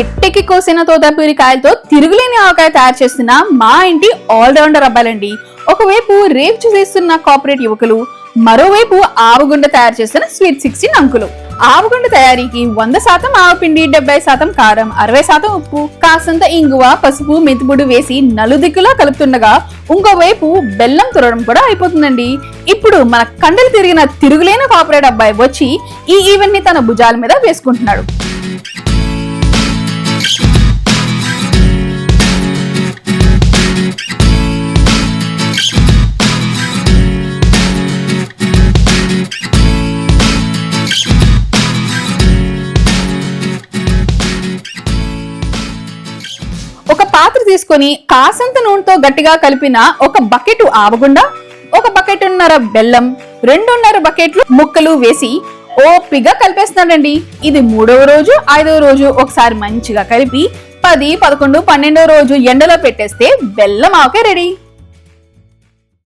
చెట్టెక్కి కోసిన తోతాపూరి కాయలతో తిరుగులేని ఆవకాయ తయారు చేస్తున్న మా ఇంటి ఆల్రౌండర్ అబ్బాయిలండి. ఒకవైపు రేపు చేస్తున్న కార్పొరేట్ యువకులు, మరోవైపు ఆవగుండ తయారు చేస్తున్న స్వీట్ 16 అంకులు. ఆవగుండ తయారీకి 100% ఆవపిండి, 70% కారం, 60% ఉప్పు, కాసంత ఇంగువ, పసుపు, మెంతిపొడి వేసి నలుదిక్కులా కలుపుతుండగా ఇంకోవైపు బెల్లం తురడం కూడా అయిపోతుందండి. ఇప్పుడు మన కండలు తిరిగిన తిరుగులేని కార్పొరేట్ అబ్బాయి వచ్చి ఈ ఈవెంట్ ని తన భుజాల మీద వేసుకుంటున్నాడు. ఒక పాత్ర తీసుకొని కాసంత నూనెతో గట్టిగా కలిపిన ఒక బకెట్ ఆవగుండ, ఒక బకెట్న్నర బెల్లం, 2.5 బకెట్లు ముక్కలు వేసి ఓపిగా కలిపేస్తున్నాడండి. ఇది 3వ రోజు 5వ రోజు ఒకసారి మంచిగా కలిపి 10, 11, 12వ రోజు ఎండలో పెట్టేస్తే బెల్లం ఆవకాయ రెడీ.